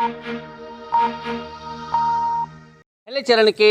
पहले चरण के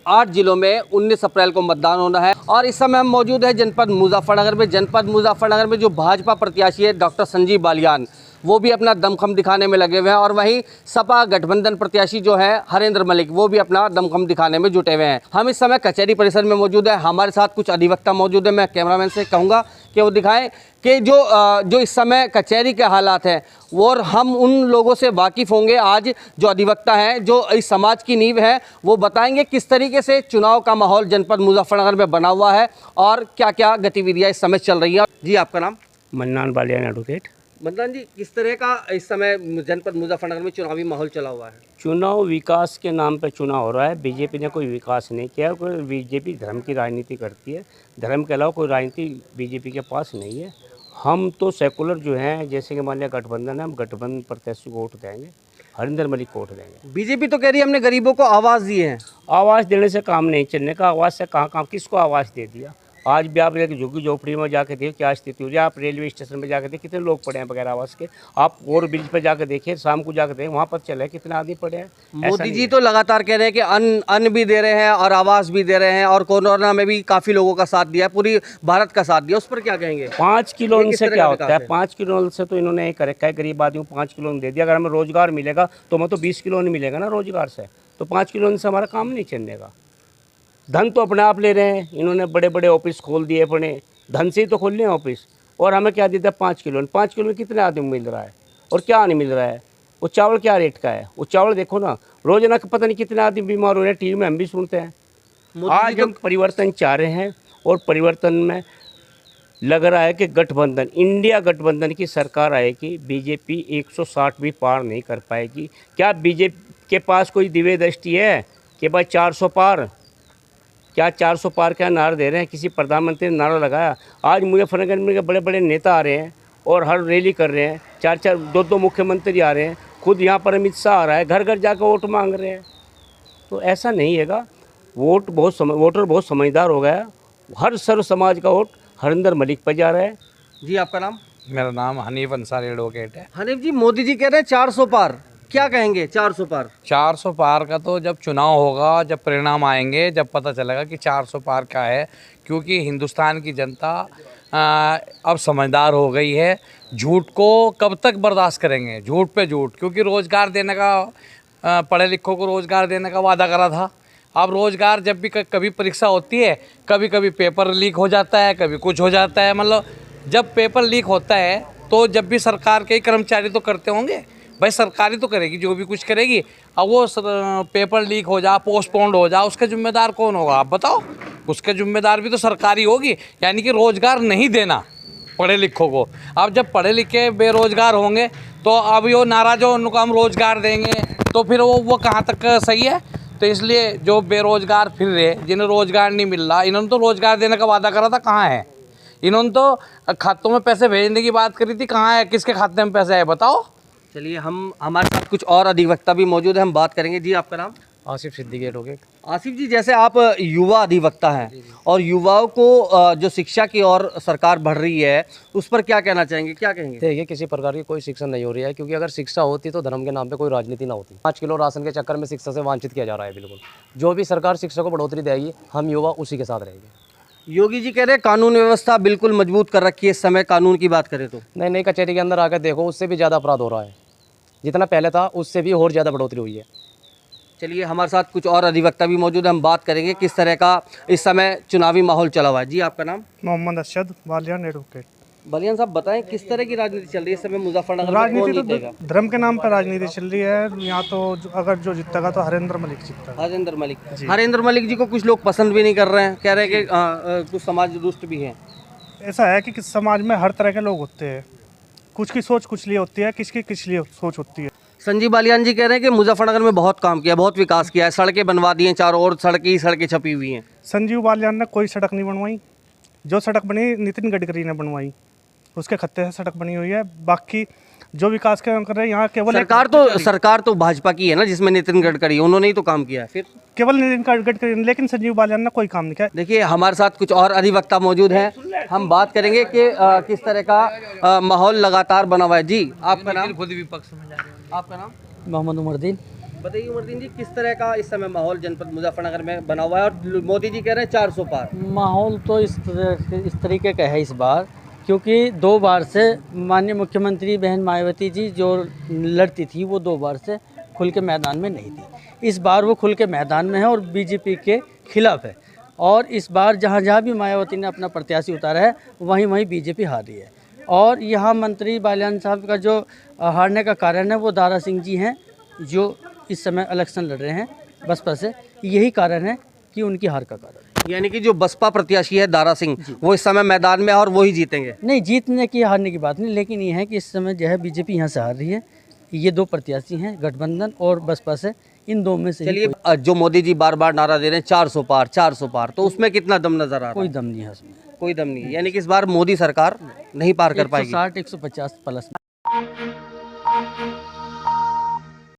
8 जिलों में 19 अप्रैल को मतदान होना है और इस समय हम मौजूद है जनपद मुजफ्फरनगर में। जनपद मुजफ्फरनगर में जो भाजपा प्रत्याशी है डॉक्टर संजीव बालियान, वो भी अपना दमखम दिखाने में लगे हुए हैं और वहीं सपा गठबंधन प्रत्याशी जो है हरेंद्र मलिक, वो भी अपना दमखम दिखाने में जुटे हुए हैं। हम इस समय कचहरी परिसर में मौजूद है, हमारे साथ कुछ अधिवक्ता मौजूद है। मैं कैमरामैन से कहूँगा कि वो दिखाएं कि जो इस समय कचहरी के हालात हैं, और हम उन लोगों से वाकिफ़ होंगे। आज जो अधिवक्ता हैं, जो इस समाज की नींव है, वो बताएंगे किस तरीके से चुनाव का माहौल जनपद मुजफ्फरनगर में बना हुआ है और क्या क्या गतिविधियाँ इस समय चल रही हैं। जी, आपका नाम? मन्नान बालियान एडवोकेट। मन्नान जी, किस तरह का इस समय जनपद मुजफ्फरनगर में चुनावी माहौल चला हुआ है? चुनाव विकास के नाम पर चुनाव हो रहा है। बीजेपी ने कोई विकास नहीं किया। कोई बीजेपी धर्म की राजनीति करती है, धर्म के अलावा कोई राजनीति बीजेपी के पास नहीं है। हम तो सेकुलर जो हैं, जैसे कि मान लिया गठबंधन है, हम गठबंधन प्रत्याशी को वोट देंगे, हरिंदर मलिक को वोट देंगे। बीजेपी तो कह रही है हमने गरीबों को आवाज़ दी है। आवाज़ देने से काम नहीं चलने का। आवाज़ से कहाँ किसको आवाज़ दे दिया? आज भी आप एक झुग्गी झोपड़ी में जाके देखिए क्या स्थिति हो रही है। आप रेलवे स्टेशन पे जाके देखिए कितने लोग पड़े हैं बगैर आवास के। आप ओवर ब्रिज पे जाके देखिए, शाम को जाके देखिए, वहाँ पर चले कितने आदमी पड़े हैं। मोदी जी तो लगातार कह रहे हैं कि अन्न भी दे रहे हैं और आवास भी दे रहे हैं और कोरोना में भी काफ़ी लोगों का साथ दिया है, पूरी भारत का साथ दिया। उस पर क्या कहेंगे? 5 किलो अन्न से क्या होता है? 5 किलो अन्न से तो इन्होंने ये कर रखा है, गरीब आदमी को 5 किलो अन्न दे दिया। अगर हमें रोजगार मिलेगा तो हमें तो 20 किलो अन्न मिलेगा ना रोजगार से। तो 5 किलो अन्न से हमारा काम नहीं चलने का। धन तो अपने आप ले रहे हैं इन्होंने, बड़े बड़े ऑफिस खोल दिए अपने, धन से ही तो खोल रहे हैं ऑफिस। और हमें क्या देता है? 5 किलो। 5 किलो में कितने आदमी मिल रहा है और क्या नहीं मिल रहा है? वो चावल क्या रेट का है? वो चावल देखो ना, रोजाना पता नहीं कितने आदमी बीमार हो रहे हैं, टीवी में हम भी सुनते हैं। आज हम परिवर्तन चाह रहे हैं और परिवर्तन में लग रहा है कि गठबंधन, इंडिया गठबंधन की सरकार आएगी। बीजेपी 160 भी पार नहीं कर पाएगी। क्या बीजेपी के पास कोई दिव्य दृष्टि है कि भाई 400 पार? क्या 400 पार क्या नारा दे रहे हैं? किसी प्रधानमंत्री ने नारा लगाया? आज मुजफ्फरनगर में बड़े बड़े नेता आ रहे हैं और हर रैली कर रहे हैं। 4-4 2-2 मुख्यमंत्री आ रहे हैं। खुद यहाँ पर अमित शाह आ रहा है, घर घर जाकर वोट मांग रहे हैं। तो ऐसा नहीं हैगा। वोटर बहुत समझदार हो गया। हर सर्व समाज का वोट हरिंदर मलिक पर जा रहा है। जी, आपका नाम? मेरा नाम हनीफ अंसारी एडवोकेट है। हनीफ जी, मोदी जी कह रहे हैं 400 पार, क्या कहेंगे? 400 पार? 400 पार का तो जब चुनाव होगा, जब परिणाम आएंगे, जब पता चलेगा कि 400 पार क्या है। क्योंकि हिंदुस्तान की जनता अब समझदार हो गई है। झूठ को कब तक बर्दाश्त करेंगे? झूठ पे झूठ। क्योंकि रोज़गार देने का, पढ़े लिखों को रोज़गार देने का वादा करा था। अब रोज़गार जब भी कभी परीक्षा होती है, कभी कभी पेपर लीक हो जाता है, कभी कुछ हो जाता है। मतलब जब पेपर लीक होता है तो जब भी सरकार के कर्मचारी तो करते होंगे, भाई सरकारी तो करेगी जो भी कुछ करेगी। अब वो पेपर लीक हो जा, पोस्टपोन्ड हो जा, उसका जिम्मेदार कौन होगा? आप बताओ। उसके जिम्मेदार भी तो सरकारी होगी। यानी कि रोज़गार नहीं देना पढ़े लिखों को। अब जब पढ़े लिखे बेरोज़गार होंगे तो अब वो नाराज़ हो, उनको हम रोज़गार देंगे, तो फिर वो कहाँ तक सही है? तो इसलिए जो बेरोज़गार फिर रहे, जिन्हें रोज़गार नहीं मिल रहा, इन्होंने तो रोज़गार देने का वादा करा था, कहाँ है? इन्होंने तो खातों में पैसे भेजने की बात करी थी, कहाँ है? किसके खाते में पैसे आए बताओ? चलिए, हमारे साथ कुछ और अधिवक्ता भी मौजूद है, हम बात करेंगे। जी, आपका नाम? आसिफ सिद्दीकी एडवोकेट। आसिफ जी, जैसे आप युवा अधिवक्ता हैं और युवाओं को जो शिक्षा की ओर सरकार बढ़ रही है, उस पर क्या कहना चाहेंगे? क्या कहेंगे? देखिए, किसी प्रकार की कोई शिक्षा नहीं हो रही है, क्योंकि अगर शिक्षा होती तो धर्म के नाम पे कोई राजनीति ना होती। 5 किलो राशन के चक्कर में शिक्षा से वांछित किया जा रहा है। बिल्कुल, जो भी सरकार शिक्षा को बढ़ोतरी देगी, हम युवा उसी के साथ रहेंगे। योगी जी कह रहे हैं कानून व्यवस्था बिल्कुल मजबूत कर रखी है इस समय। कानून की बात करें तो नहीं, कचहरी के अंदर आकर देखो, उससे भी ज़्यादा अपराध हो रहा है। जितना पहले था उससे भी और ज़्यादा बढ़ोतरी हुई है। चलिए, हमारे साथ कुछ और अधिवक्ता भी मौजूद है, हम बात करेंगे किस तरह का इस समय चुनावी माहौल चला हुआ है। जी, आपका नाम? मोहम्मद अरशद बालियान एडवोकेट। बलियान साहब, बताएं किस तरह की राजनीति चल रही है इस समय मुजफ्फरनगर में? राजनीति कौन जीतेगा? तो धर्म के नाम पर राजनीति चल रही है यहाँ तो। अगर जो जीतेगा तो हरेंद्र मलिक जीतेगा। हरेंद्र मलिक। हरेंद्र मलिक जी को कुछ लोग पसंद भी नहीं कर रहे हैं, कह रहे हैं कि कुछ समाज दुष्ट भी हैं। ऐसा है कि समाज में हर तरह के लोग होते हैं। कुछ की सोच कुछ लिए होती है, किसकी किस लिए सोच होती है। संजीव बालियान जी कह रहे हैं कि मुजफ्फरनगर में बहुत काम किया, बहुत विकास किया है, सड़कें बनवा दी हैं, चारों ओर सड़कें छपी हुई हैं। संजीव बालियान ने कोई सड़क नहीं बनवाई। जो सड़क बनी नितिन गडकरी ने बनवाई, उसके खत्ते से सड़क बनी हुई है। बाकी जो विकास कर रहे हैं यहाँ केवल सरकार तो भाजपा की है ना, जिसमें नितिन गडकरी, उन्होंने ही तो काम किया है। फिर केवल नितिन गडकरी, लेकिन संजीव बालियान ने कोई काम नहीं किया। देखिए, हमारे साथ कुछ और अधिवक्ता मौजूद हैं, हम बात करेंगे कि किस तरह का माहौल लगातार बना हुआ है। जी, आपका नाम? खुद विपक्ष में जा रहे हैं। आपका नाम? मोहम्मद उमरदीन। बताइए उमरदीन जी, किस तरह का इस समय माहौल जनपद मुजफ्फरनगर में बना हुआ है और मोदी जी कह रहे हैं 400 पार। माहौल तो इस तरीके का है इस बार, क्योंकि 2 बार से माननीय मुख्यमंत्री बहन मायावती जी जो लड़ती थी वो 2 बार से खुल के मैदान में नहीं थी। इस बार वो खुल के मैदान में है और बीजेपी के खिलाफ है। और इस बार जहाँ जहाँ भी मायावती ने अपना प्रत्याशी उतारा है वहीं वहीं बीजेपी हार रही है। और यहाँ मंत्री बालियान साहब का जो हारने का कारण है वो दारा सिंह जी हैं, जो इस समय इलेक्शन लड़ रहे हैं बसपा से। यही कारण है कि उनकी हार का कारण है। यानी कि जो बसपा प्रत्याशी है दारा सिंह, वो इस समय मैदान में है और वो ही जीतेंगे। नहीं, जीतने की हारने की बात नहीं, लेकिन ये है कि इस समय जो है बीजेपी यहाँ से हार रही है। ये 2 प्रत्याशी हैं, गठबंधन और बसपा से, इन 2 में से ही चलिए, जो मोदी जी बार बार नारा दे रहे हैं 400 पार 400 पार, तो उसमें कितना दम नजर आ रहा है? कोई दम नहीं है उसमें। कोई दम नहीं है। यानी कि इस बार मोदी सरकार नहीं पार कर पाएगी। 160 150 प्लस।